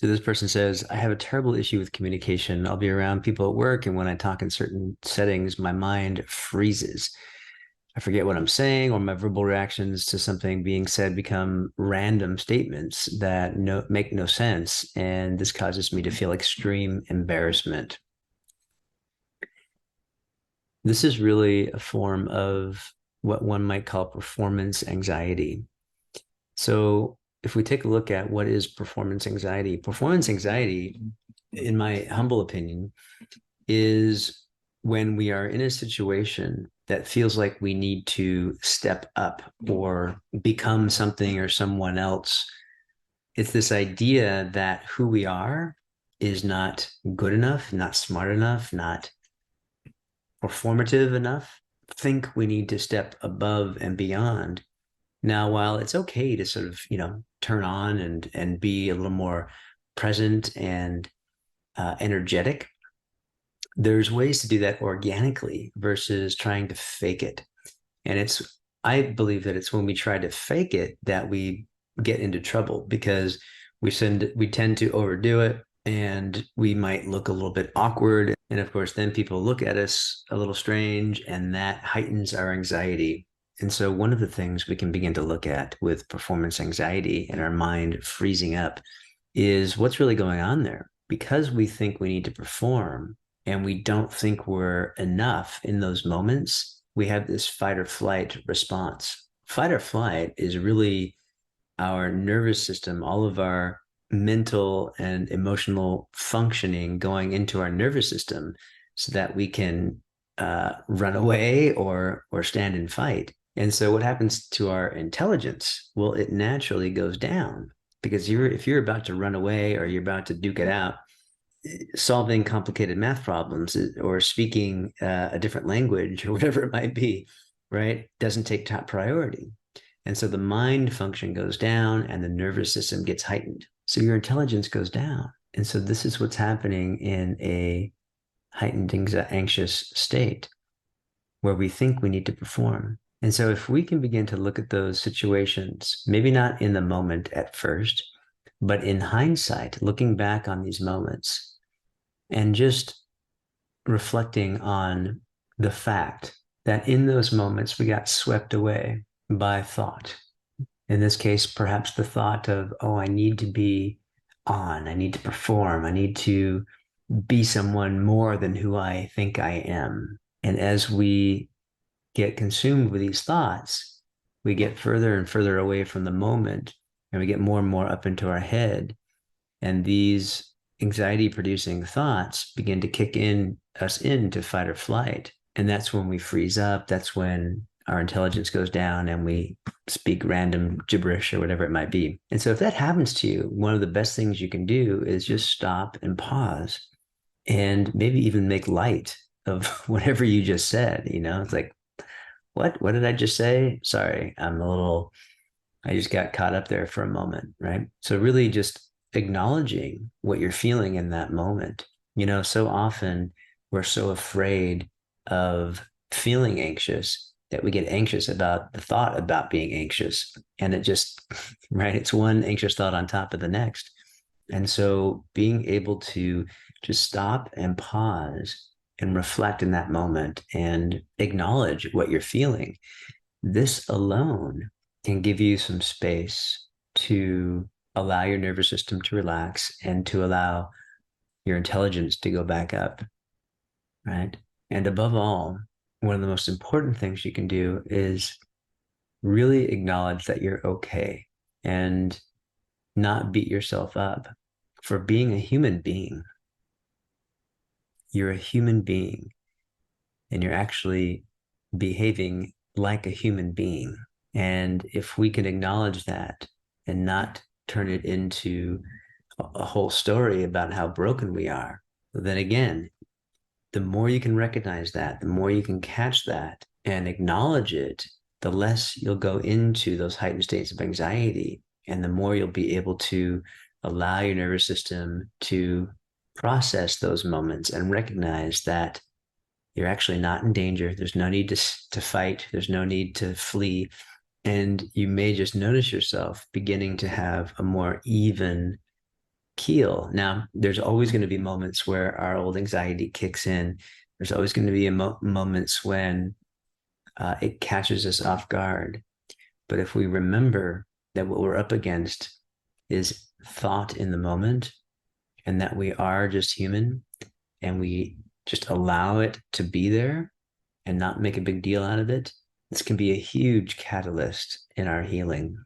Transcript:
So this person says, I have a terrible issue with communication. I'll be around people at work, and when I talk in certain settings, my mind freezes. I forget what I'm saying, or my verbal reactions to something being said become random statements that make no sense. And this causes me to feel extreme embarrassment. This is really a form of what one might call performance anxiety. So if we take a look at what is performance anxiety, in my humble opinion, is when we are in a situation that feels like we need to step up or become something or someone else. It's this idea that who we are is not good enough, not smart enough, not performative enough. Think we need to step above and beyond. Now, while it's okay to sort of, turn on and be a little more present and energetic, there's ways to do that organically versus trying to fake it. And I believe that it's when we try to fake it that we get into trouble because we tend to overdo it and we might look a little bit awkward. And of course, then people look at us a little strange and that heightens our anxiety. And so one of the things we can begin to look at with performance anxiety and our mind freezing up is what's really going on there. Because we think we need to perform and we don't think we're enough in those moments, we have this fight or flight response. Fight or flight is really our nervous system, all of our mental and emotional functioning going into our nervous system so that we can run away or stand and fight. And so what happens to our intelligence? Well, it naturally goes down because if you're about to run away or you're about to duke it out, solving complicated math problems or speaking a different language or whatever it might be, right, doesn't take top priority. And so the mind function goes down and the nervous system gets heightened. So your intelligence goes down. And so this is what's happening in a heightened anxious state where we think we need to perform. And so if we can begin to look at those situations, maybe not in the moment at first, but in hindsight, looking back on these moments and just reflecting on the fact that in those moments we got swept away by thought. In this case, perhaps the thought of, oh, I need to be on, I need to perform, I need to be someone more than who I think I am. And as we get consumed with these thoughts, we get further and further away from the moment and we get more and more up into our head. And these anxiety producing thoughts begin to kick us into fight or flight. And that's when we freeze up. That's when our intelligence goes down and we speak random gibberish or whatever it might be. And so if that happens to you, one of the best things you can do is just stop and pause and maybe even make light of whatever you just said. It's like, what did I just say? Sorry, I just got caught up there for a moment, right? So really just acknowledging what you're feeling in that moment. So often we're so afraid of feeling anxious that we get anxious about the thought about being anxious. And it just, right, it's one anxious thought on top of the next. And so being able to just stop and pause and reflect in that moment and acknowledge what you're feeling, this alone can give you some space to allow your nervous system to relax and to allow your intelligence to go back up, right? And above all, one of the most important things you can do is really acknowledge that you're okay and not beat yourself up for being a human being. You're a human being and you're actually behaving like a human being. And if we can acknowledge that and not turn it into a whole story about how broken we are, then again, the more you can recognize that, the more you can catch that and acknowledge it, the less you'll go into those heightened states of anxiety. And the more you'll be able to allow your nervous system to process those moments and recognize that you're actually not in danger. There's no need to fight. There's no need to flee. And you may just notice yourself beginning to have a more even heal. Now, there's always going to be moments where our old anxiety kicks in. There's always going to be moments when it catches us off guard. But if we remember that what we're up against is thought in the moment, and that we are just human, and we just allow it to be there and not make a big deal out of it, this can be a huge catalyst in our healing.